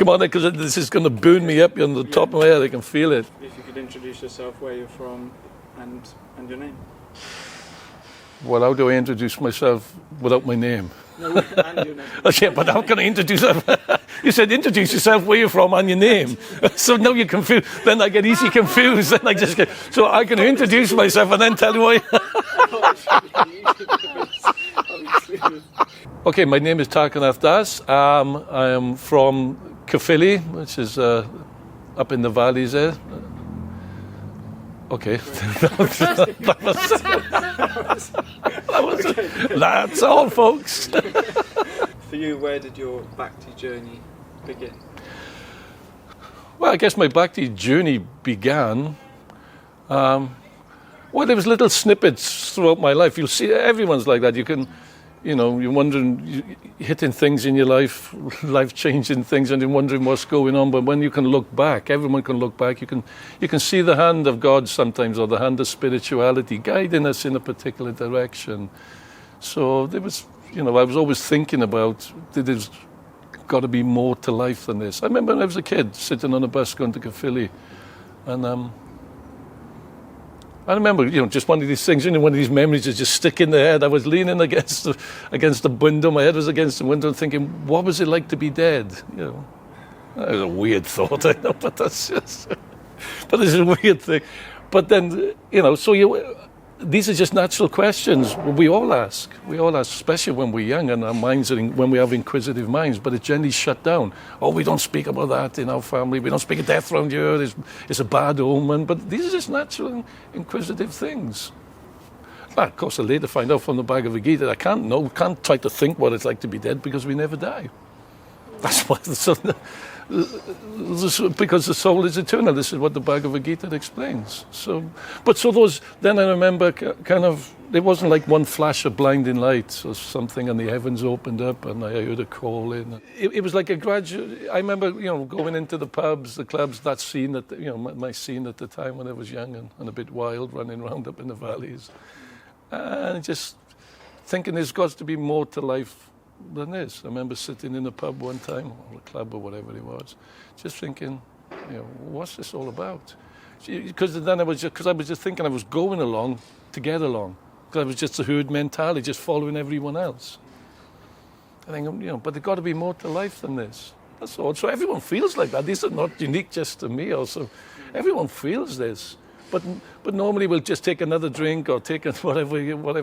Come on, because this is going to burn me up on the top of my head. I can feel it. If you could introduce yourself, where you're from, and your name. Well, how do I introduce myself without my name? No, and your name. Yeah, but how can I introduce myself? You said introduce yourself, where you're from, and your name. So now you're confused. Then I get easy confused. Then I just get... So I can introduce myself and then tell you why. Okay, my name is Tarakanatha. I am from Caerphilly, which is up in the valleys there. Okay. That's all, folks. For you, where did your Bhakti journey begin? Well, I guess my Bhakti journey began... well, there was little snippets throughout my life. You'll see, everyone's like that. You can... you're wondering, hitting things in your life, life-changing things, and you're wondering what's going on. But when you can look back, everyone can look back, you can see the hand of God sometimes, or the hand of spirituality, guiding us in a particular direction. So there was, I was always thinking about, there's got to be more to life than this. I remember when I was a kid, sitting on a bus going to Caerphilly, and I remember, just one of these things, one of these memories that just stick in the head. I was leaning against the window, my head was against the window, and thinking, what was it like to be dead? That was a weird thought, I know, but this is a weird thing. But then, these are just natural questions we all ask. We all ask, especially when we're young and our minds when we have inquisitive minds, but it's generally shut down. Oh, we don't speak about that in our family. We don't speak of death around here. It's a bad omen. But these are just natural inquisitive things. Well, of course, I later find out from the Bhagavad Gita that I can't try to think what it's like to be dead because we never die. That's why because the soul is eternal. This is what the Bhagavad Gita explains. Then I remember it wasn't like one flash of blinding light or something and the heavens opened up and I heard a call in. It was like a gradual, I remember, going into the pubs, the clubs, that scene, my scene at the time when I was young and a bit wild, running around up in the valleys. And just thinking there's got to be more to life than this. I remember sitting in a pub one time, or a club or whatever it was, just thinking, what's this all about? Because then I was just thinking I was going along to get along. Because I was just a herd mentality, just following everyone else. I think, but there's got to be more to life than this. That's all. So everyone feels like that. These are not unique just to me also. Everyone feels this. But normally we'll just take another drink or take whatever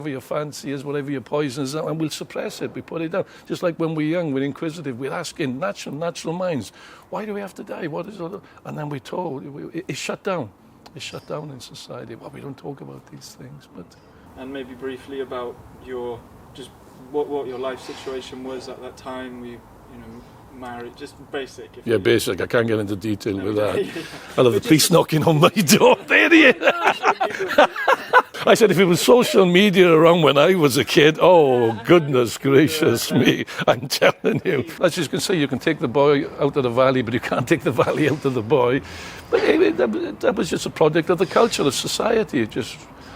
your fancy is, whatever your poison is, and we'll suppress it. We put it down. Just like when we're young, we're inquisitive. We're asking natural minds, why do we have to die? What is all? And then we're told it's shut down. It's shut down in society. Well, we don't talk about these things. And maybe briefly about what your life situation was at that time. Married, just basic. Yeah, basic. I can't get into detail with that. I'll have the police knocking on my door. There he is. I said, if it was social media around when I was a kid, oh, goodness gracious me, I'm telling you. As you can say, you can take the boy out of the valley, but you can't take the valley out of the boy. But anyway, that was just a product of the culture, of society.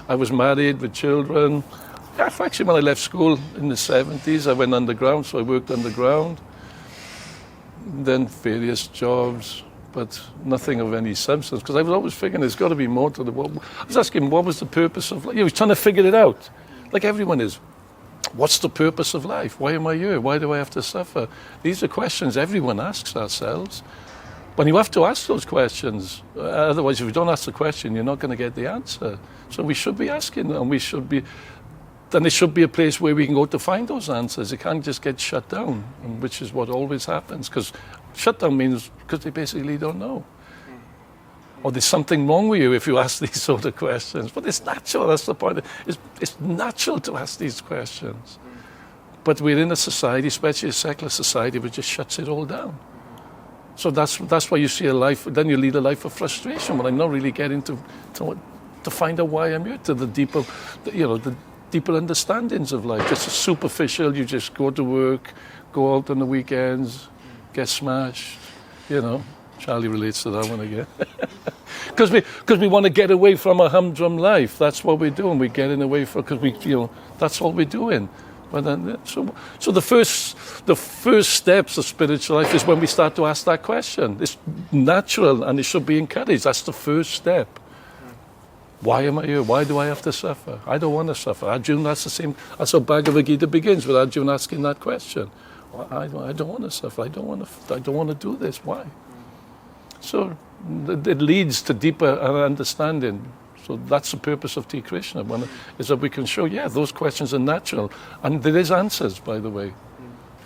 I was married with children. Actually, when I left school in the 70s, I went underground, so I worked underground. Then various jobs, but nothing of any substance. Because I was always figuring there's got to be more to the world. I was asking, what was the purpose of life? I was trying to figure it out, like everyone is. What's the purpose of life? Why am I here? Why do I have to suffer? These are questions everyone asks ourselves. But you have to ask those questions. Otherwise, if you don't ask the question, you're not going to get the answer. So we should be asking, and then it should be a place where we can go to find those answers. It can't just get shut down, which is what always happens. Because shutdown means because they basically don't know. Or there's something wrong with you if you ask these sort of questions. But it's natural, that's the point. It's natural to ask these questions. But we're in a society, especially a secular society, which just shuts it all down. So that's why you see a life, then you lead a life of frustration, when I'm not really getting to find out why I'm here, to the deeper, the deeper understandings of life. Just superficial, you just go to work, go out on the weekends, get smashed, Charlie relates to that one again. Because we want to get away from a humdrum life. That's what we're doing. We're getting away from, because that's all we're doing. But then, so the first steps of spiritual life is when we start to ask that question. It's natural and it should be encouraged. That's the first step. Why am I here? Why do I have to suffer? I don't want to suffer. Arjuna, that's the same. That's how Bhagavad Gita begins, with Arjuna asking that question. I don't want to suffer. I don't want to do this. Why? So it leads to deeper understanding. So that's the purpose of Tŷ Krishna, is that we can show, those questions are natural. And there is answers, by the way.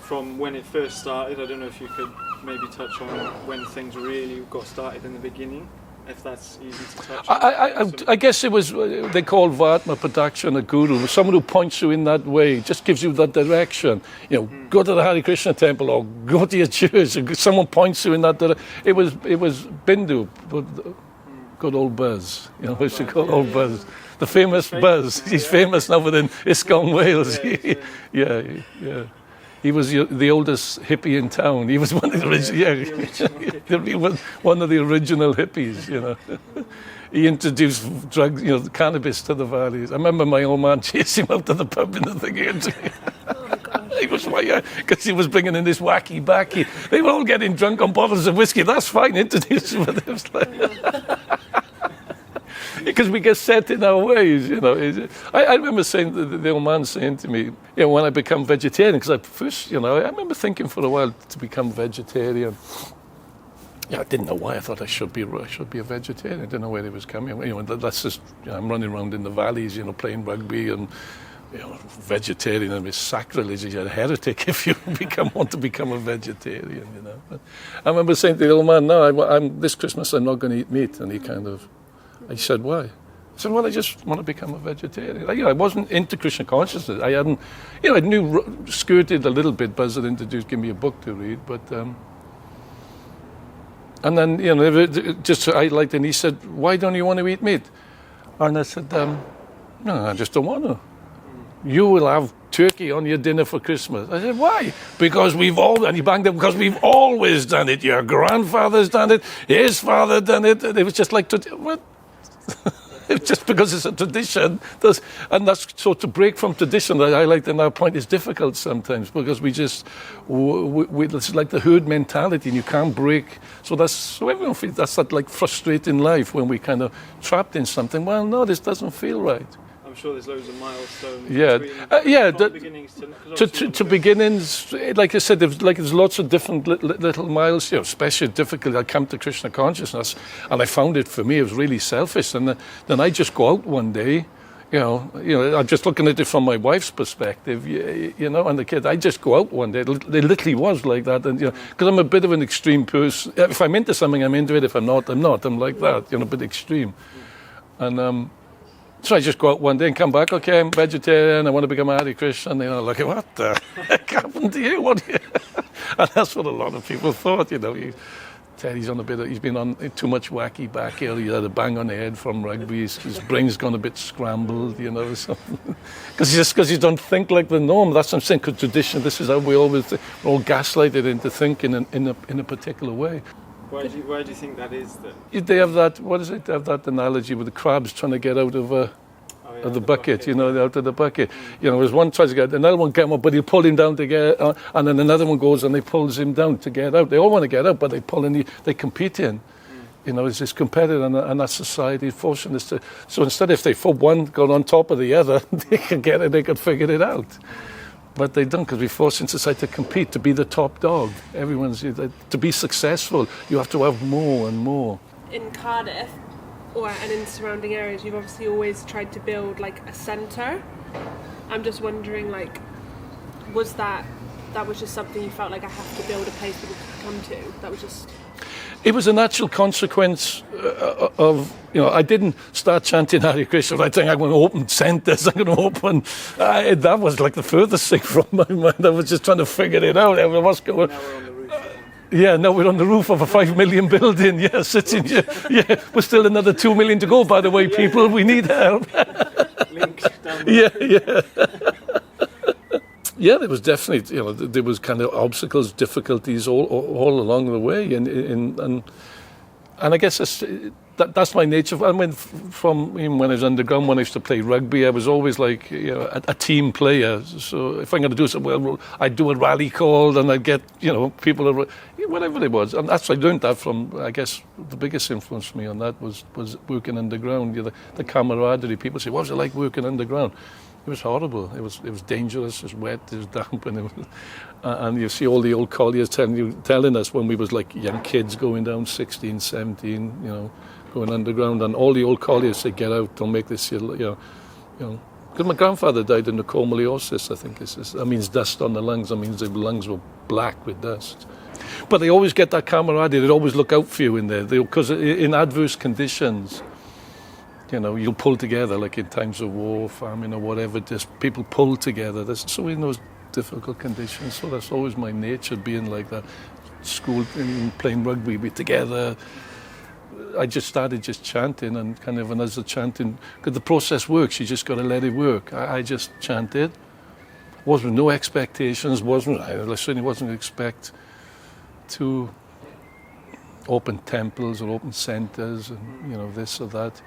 From when it first started, I don't know if you could maybe touch on when things really got started in the beginning, if that's easy to touch on. I guess it was, they call Vatma Padaksha a guru, someone who points you in that way, just gives you that direction. Go to the Hare Krishna temple or go to your church. Someone points you in that direction. It was Bindu, good old Buzz, we should call old Buzz. The famous Buzz. He's famous now within ISKCON Wales. Yeah. He was the oldest hippie in town. He was one of the original. He was one of the original hippies. He introduced drugs, cannabis to the valleys. I remember my old man chasing him out to the pub in the thing. He was because he was bringing in this wacky backy. They were all getting drunk on bottles of whiskey. That's fine. Introduce him with this. Because we get set in our ways, I remember saying, the old man saying to me, when I become vegetarian, because I remember thinking for a while to become vegetarian. I didn't know why. I thought I should be a vegetarian. I didn't know where it was coming. That's just, I'm running around in the valleys, playing rugby, and vegetarian is sacrilege. You're a heretic if you want to become a vegetarian. But I remember saying to the old man, no, this Christmas I'm not going to eat meat, and he said, why? I said, well, I just want to become a vegetarian. I wasn't into Krishna consciousness. I hadn't, I knew, skirted a little bit. Buzz had introduced, give me a book to read, but, and then, I liked it, and he said, why don't you want to eat meat? And I said, no, I just don't want to. You will have turkey on your dinner for Christmas. I said, why? Because and he banged it, because we've always done it. Your grandfather's done it, his father done it. And it was just like, what? Just because it's a tradition, and that's so to break from tradition. I like that our point is difficult sometimes because we just it's like the herd mentality, and you can't break. So everyone feels that's that like frustrating life when we kind of trapped in something. Well, no, this doesn't feel right. I'm sure there's loads of milestones. Beginnings to beginnings, like I said, there's lots of different little miles. Especially difficult. I come to Krishna consciousness, and I found it for me. It was really selfish, and then I just go out one day. I'm just looking at it from my wife's perspective, and the kid. I just go out one day. It literally was like that, and because I'm a bit of an extreme person. If I'm into something, I'm into it. If I'm not, I'm not. I'm like that, a bit extreme, and. So I just go out one day and come back, okay, I'm vegetarian, I want to become a Hare Krishna. And look at what the heck happened to you? And that's what a lot of people thought, Teddy's he's been on too much wacky back here. He had a bang on the head from rugby. His brain's gone a bit scrambled, because you don't think like the norm. That's what I'm saying, because tradition, this is how we're all gaslighted into thinking in a particular way. Why do you think that is then? They have that, what is it? They have that analogy with the crabs trying to get out of the bucket, out of the bucket. There's one tries to get, another one get up, but he'll pull him down to get out, and then another one goes and they pulls him down to get out. They all want to get out, but they pull in, they compete in. It's this competitive, and that society forcing us to. So instead, if they put one got on top of the other, they could get it, they could figure it out. But they don't, because we force in society to compete, to be the top dog. To be successful, you have to have more and more. In Cardiff, and in surrounding areas, you've obviously always tried to build like a centre. I'm just wondering, was that was just something you felt like I have to build a place people could come to? That was just... It was a natural consequence of, I didn't start chanting Hare Krishna. I think I'm going to open centres. I'm going to open. That was like the furthest thing from my mind. I was just trying to figure it out. What's going? Now we're on the roof. Now we're on the roof of a 5 million building. Yeah, sitting here. Yeah, we're still another 2 million to go. By the way, people, we need help. Link down the Yeah, there was definitely, there was kind of obstacles, difficulties all along the way, and I guess that's my nature. I mean, from even when I was underground, when I used to play rugby, I was always like, you know, a team player. So if I'm going to do something, well, I'd do a rally call, and I'd get, you know, people, whatever it was. And that's I learned that from. I guess the biggest influence for me on that was working underground. You know, the camaraderie. People say, "What was it like working underground?" It was horrible. It was dangerous. It was wet. It was damp, and you see all the old colliers telling us when we was like young kids going down 16, 17, you know, going underground, and all the old colliers say, "Get out! Don't make this." You know. Because my grandfather died in leukemia, I think. That means dust on the lungs. That means the lungs were black with dust. But they always get that camaraderie. They'd always look out for you in there, because in adverse conditions, you know, you'll pull together, like in times of war, famine, or whatever. Just people pull together. So in those difficult conditions. So that's always my nature, being like that. School, playing rugby, we together. I just started just chanting, and as the chanting, because the process works, you just got to let it work. I just chanted. Wasn't no expectations. I certainly wasn't expect to open temples or open centers, and you know, this or that.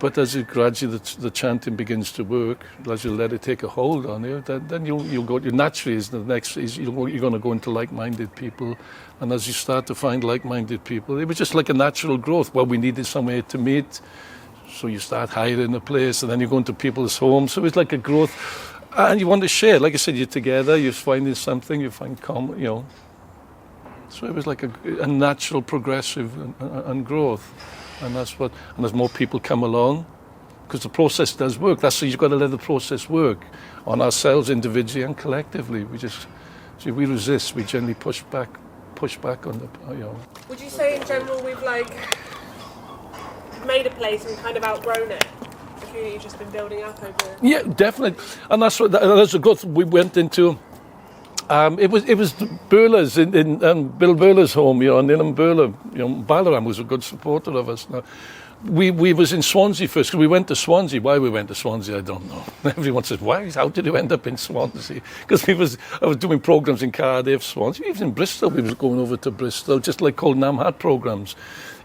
But as it gradually the chanting begins to work, as you let it take a hold on you, then you'll go. Naturally, is the next is you're going to go into like-minded people, and as you start to find like-minded people, it was just like a natural growth. Well, we needed somewhere to meet, so you start hiring a place, and then you go into people's homes. So it's like a growth, and you want to share. Like I said, you're together, you're finding something, you find common, you know. So it was like a natural progressive and growth. And that's what, and as more people come along, because the process does work. That's so you've got to let the process work on ourselves individually and collectively. We just, see, we resist. We generally push back on the, you know. Would you say in general we've like made a place and kind of outgrown it? I feel you've just been building up over. Yeah, definitely, and that's a good. We went into. It was Burla's in Bill Burla's home, you know, and in Burla, you know, Balaram was a good supporter of us. Now, we was in Swansea first, because we went to Swansea. Why we went to Swansea, I don't know. Everyone says, why? How did you end up in Swansea? Because I was doing programs in Cardiff, Swansea, even in Bristol. We was going over to Bristol, just like called Namhat programs.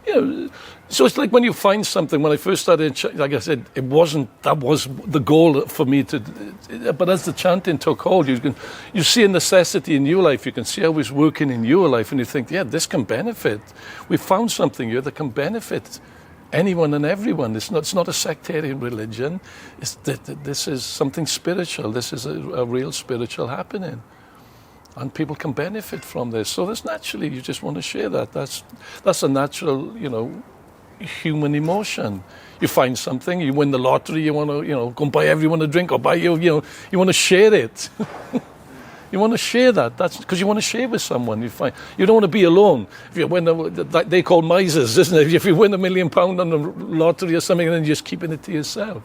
You know, so it's like when you find something. When I first started, like I said, that was the goal for me to. But as the chanting took hold, you see a necessity in your life. You can see how it's working in your life, and you think, yeah, this can benefit. We found something here that can benefit anyone and everyone. It's not a sectarian religion. This is something spiritual. This is a real spiritual happening. And people can benefit from this. So that's naturally, you just want to share that. That's a natural, you know, human emotion. You find something, you win the lottery, you want to, you know, go and buy everyone a drink, or buy you know, you want to share it. You want to share that. That's because you want to share with someone. You don't want to be alone. If you win, they call misers, isn't it? If you win £1 million on the lottery or something, and then you're just keeping it to yourself.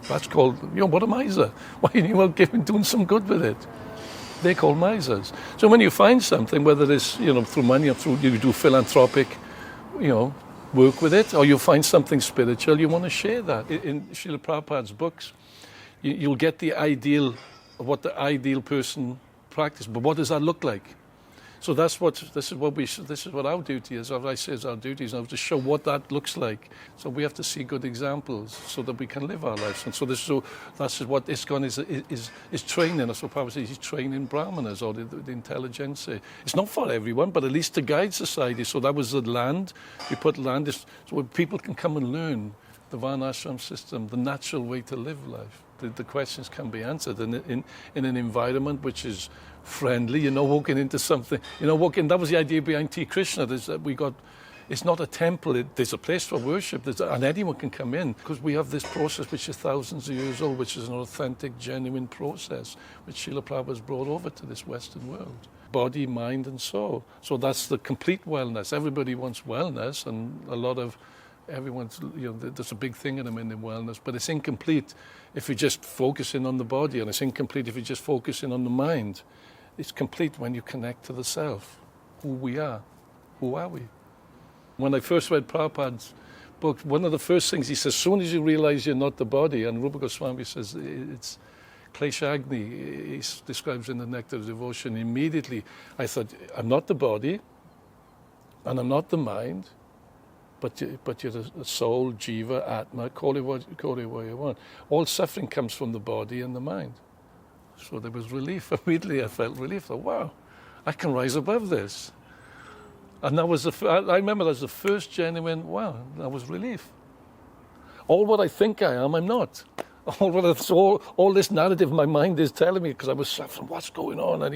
That's called, you know, what a miser. Why are you not doing some good with it? They're called misers. So when you find something, whether it's, you know, through money or through you do philanthropic, you know, work with it, or you find something spiritual, you want to share that. In Srila Prabhupada's books, you'll get the ideal of what the ideal person practice, but what does that look like? So this is what our duty is. As I say, is our duty is now to show what that looks like. So we have to see good examples so that we can live our lives. And so that's what ISKCON is training. That's what Prabhupada says. He's training brahmanas or the intelligentsia. It's not for everyone, but at least to guide society. So that was the land. We put land so where people can come and learn the Varnashram system, the natural way to live life. The questions can be answered in an environment which is friendly. You're not walking into something. That was the idea behind Tŷ Krishna. It's not a temple. There's a place for worship, and anyone can come in, because we have this process which is thousands of years old, which is an authentic, genuine process which Srila Prabhupada has brought over to this Western world. Body, mind, and soul. So that's the complete wellness. Everybody wants wellness, and everyone's, you know, there's a big thing in them in wellness, but it's incomplete if you're just focusing on the body, and it's incomplete if you're just focusing on the mind. It's complete when you connect to the self, who we are. Who are we? When I first read Prabhupada's book, one of the first things he says, as soon as you realize you're not the body, and Rupa Goswami says it's Kleshagni, he describes in the Nectar of Devotion, immediately I thought, I'm not the body, and I'm not the mind, but you're a soul, jiva, atma, call it what you want. All suffering comes from the body and the mind. So there was relief. Immediately I felt relief. I thought, wow, I can rise above this. And that was I remember that was the first genuine, wow, that was relief. All what I think I am, I'm not. All this narrative my mind is telling me, because I was suffering, what's going on? And,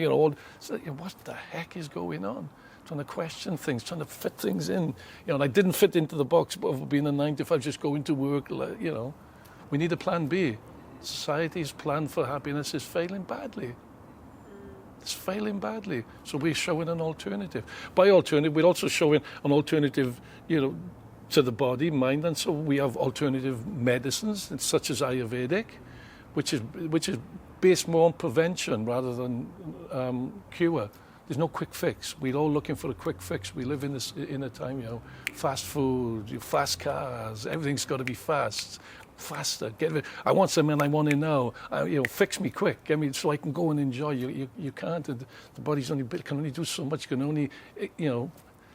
what the heck is going on? Trying to question things, trying to fit things in. And I didn't fit into the box of being a 9 to 5, just going to work, We need a plan B. Society's plan for happiness is failing badly. It's failing badly. So we're showing an alternative. By alternative, we're also showing an alternative, to the body, mind, and so we have alternative medicines, such as Ayurvedic, which is based more on prevention rather than cure. There's no quick fix. We're all looking for a quick fix. We live in a time, fast food, fast cars. Everything's got to be fast, faster. I want something, I want it now. Fix me quick. Get me so I can go and enjoy. You can't. The body's can only do so much. Can only,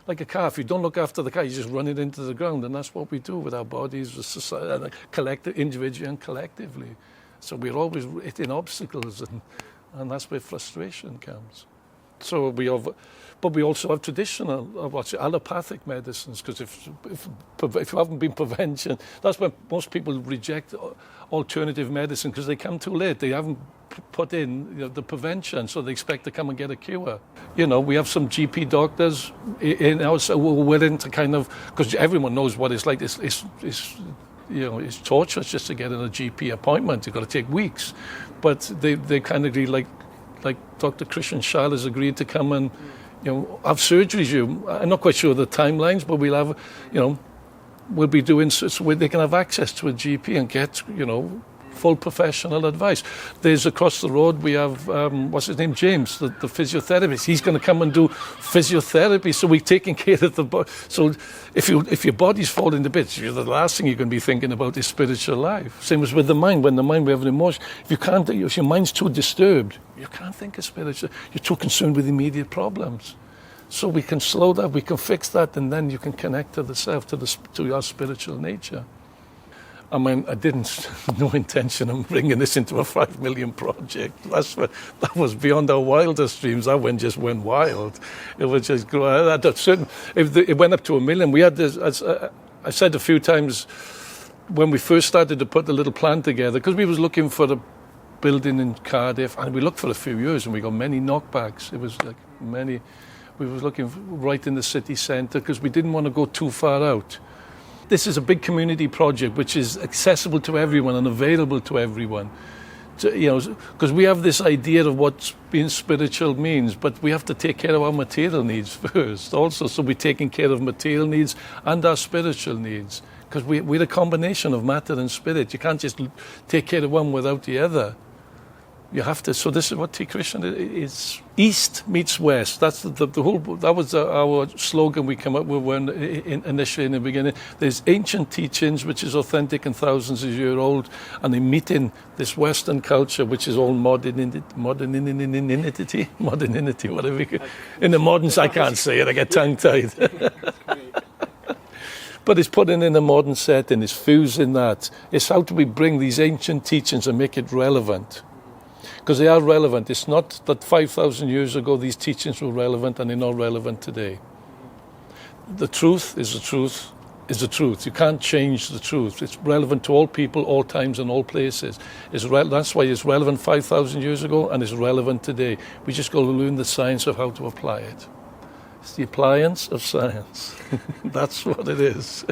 like a car, if you don't look after the car, you just run it into the ground, and that's what we do with our bodies, with society, collective, individually and collectively. So we're always hitting obstacles, and that's where frustration comes. So we also have traditional, allopathic medicines, because if you haven't been prevention, that's why most people reject alternative medicine, because they come too late. They haven't put in the prevention, so they expect to come and get a cure. We have some GP doctors in house who are willing to because everyone knows what it's like. It's torturous just to get in a GP appointment. You've got to take weeks, but they kind of agree, like Dr. Krishna Cymru has agreed to come and have surgeries. I'm not quite sure the timelines, but we'll have we'll be doing so they can have access to a GP and get full professional advice. There's across the road, we have, what's his name, James, the physiotherapist. He's going to come and do physiotherapy, so we're taking care of the body. So if your body's falling to bits, the last thing you're going to be thinking about is spiritual life. Same as with the mind. When the mind, we have an emotion. If your mind's too disturbed, you can't think of spiritual. You're too concerned with immediate problems. So we can slow that, we can fix that, and then you can connect to the self, to your spiritual nature. I mean, no intention of bringing this into a 5 million project. That was beyond our wildest dreams. That just went wild. It was just grow. If it went up to 1 million, we had this. As I said a few times, when we first started to put the little plan together, because we was looking for a building in Cardiff, and we looked for a few years, and we got many knockbacks. It was like many. We was looking right in the city centre because we didn't want to go too far out. This is a big community project which is accessible to everyone and available to everyone. Because we have this idea of what being spiritual means, but we have to take care of our material needs first also. So we're taking care of material needs and our spiritual needs, because we're a combination of matter and spirit. You can't just take care of one without the other. You have to. So this is what Tŷ Krishna is. East meets West. That's the whole. That was our slogan we came up with initially in the beginning. There's ancient teachings, which is authentic and thousands of years old, and they meet in this Western culture, which is all modernity, whatever. In the moderns, I can't say it. I get tongue-tied. But it's put in a modern setting. It's fusing that. It's how do we bring these ancient teachings and make it relevant. Because they are relevant. It's not that 5,000 years ago these teachings were relevant and they're not relevant today. The truth is the truth is the truth. You can't change the truth. It's relevant to all people, all times and all places. That's why it's relevant 5,000 years ago and it's relevant today. We just got to learn the science of how to apply it. It's the appliance of science. That's what it is.